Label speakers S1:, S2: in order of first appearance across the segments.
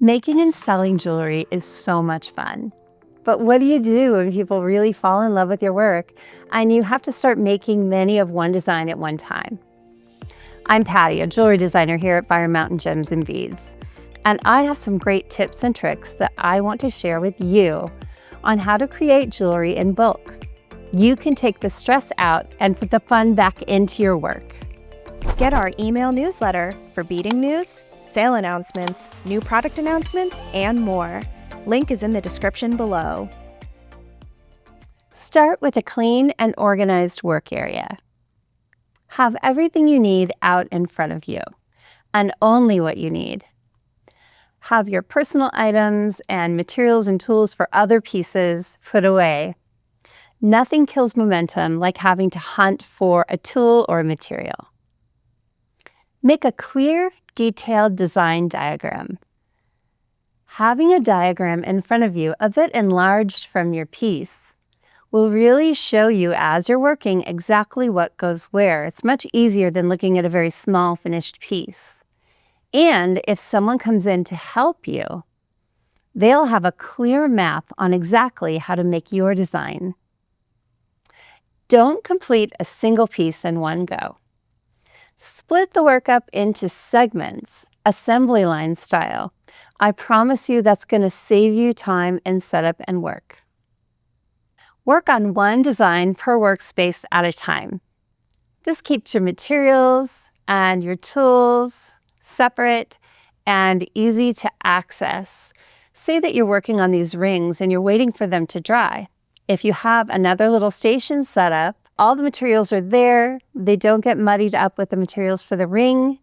S1: Making and selling jewelry is so much fun. But what do you do when people really fall in love with your work and you have to start making many of one design at one time? I'm Patty, a jewelry designer here at Fire Mountain Gems and Beads, and I have some great tips and tricks that I want to share with you on how to create jewelry in bulk. You can take the stress out and put the fun back into your work.
S2: Get our email newsletter for beading news, sale announcements, new product announcements, and more. Link is in the description below.
S1: Start with a clean and organized work area. Have everything you need out in front of you, and only what you need. Have your personal items and materials and tools for other pieces put away. Nothing kills momentum like having to hunt for a tool or a material. Make a clear, detailed design diagram. Having a diagram in front of you, a bit enlarged from your piece, will really show you as you're working exactly what goes where. It's much easier than looking at a very small finished piece. And if someone comes in to help you, they'll have a clear map on exactly how to make your design. Don't complete a single piece in one go. Split the work up into segments, assembly line style. I promise you that's going to save you time in setup and work. Work on one design per workspace at a time. This keeps your materials and your tools separate and easy to access. Say that you're working on these rings and you're waiting for them to dry. If you have another little station set up, all the materials are there. They don't get muddied up with the materials for the ring,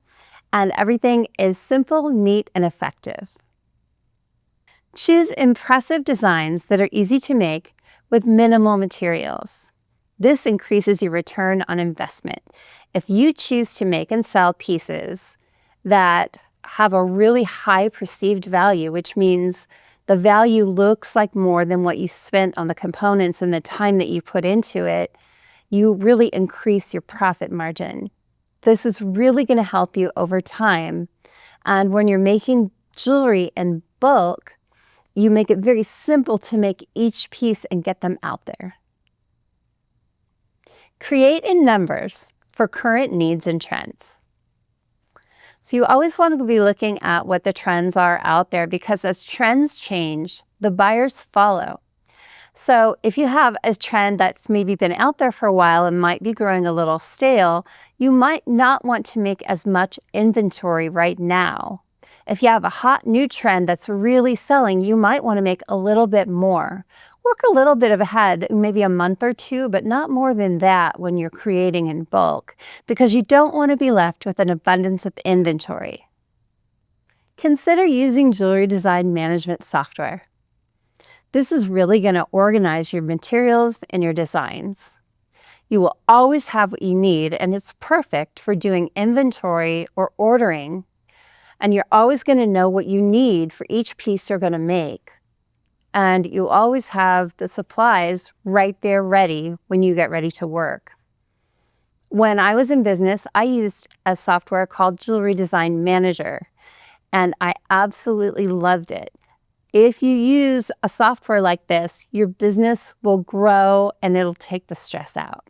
S1: and everything is simple, neat, and effective. Choose impressive designs that are easy to make with minimal materials. This increases your return on investment. If you choose to make and sell pieces that have a really high perceived value, which means the value looks like more than what you spent on the components and the time that you put into it, you really increase your profit margin. This is really going to help you over time. And when you're making jewelry in bulk, you make it very simple to make each piece and get them out there. Create in numbers for current needs and trends. So you always want to be looking at what the trends are out there, because as trends change, the buyers follow. So if you have a trend that's maybe been out there for a while and might be growing a little stale, you might not want to make as much inventory right now. If you have a hot new trend that's really selling, you might want to make a little bit more. Work a little bit ahead, maybe a month or two, but not more than that when you're creating in bulk, because you don't want to be left with an abundance of inventory. Consider using jewelry design management software. This is really going to organize your materials and your designs. You will always have what you need, and it's perfect for doing inventory or ordering. And you're always going to know what you need for each piece you're going to make. And you always have the supplies right there ready when you get ready to work. When I was in business, I used a software called Jewelry Design Manager, and I absolutely loved it. If you use a software like this, your business will grow and it'll take the stress out.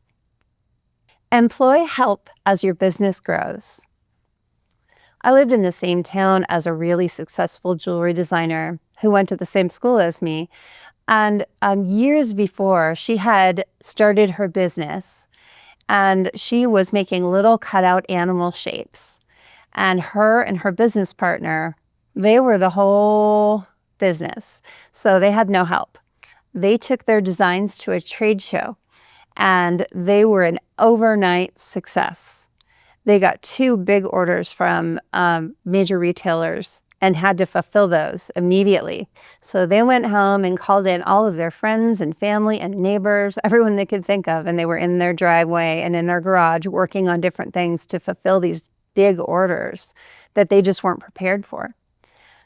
S1: Employ help as your business grows. I lived in the same town as a really successful jewelry designer who went to the same school as me. And years before, she had started her business, and she was making little cutout animal shapes. And her business partner, they were the whole business. So they had no help. They took their designs to a trade show, and they were an overnight success. They got 2 big orders from major retailers and had to fulfill those immediately. So they went home and called in all of their friends and family and neighbors, everyone they could think of, and they were in their driveway and in their garage working on different things to fulfill these big orders that they just weren't prepared for.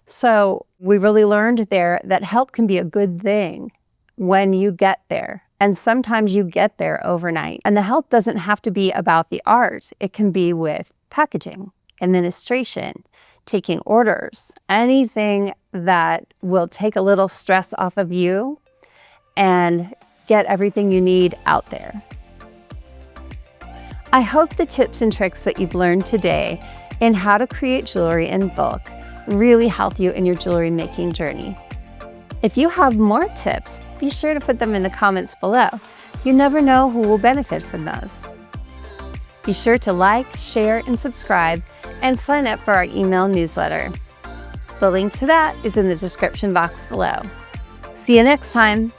S1: So we really learned there that help can be a good thing when you get there. And sometimes you get there overnight. And the help doesn't have to be about the art. It can be with packaging, administration, taking orders, anything that will take a little stress off of you and get everything you need out there. I hope the tips and tricks that you've learned today in how to create jewelry in bulk really help you in your jewelry making journey. If you have more tips, be sure to put them in the comments below. You never know who will benefit from those. Be sure to like, share, and subscribe, and sign up for our email newsletter. The link to that is in the description box below. See you next time.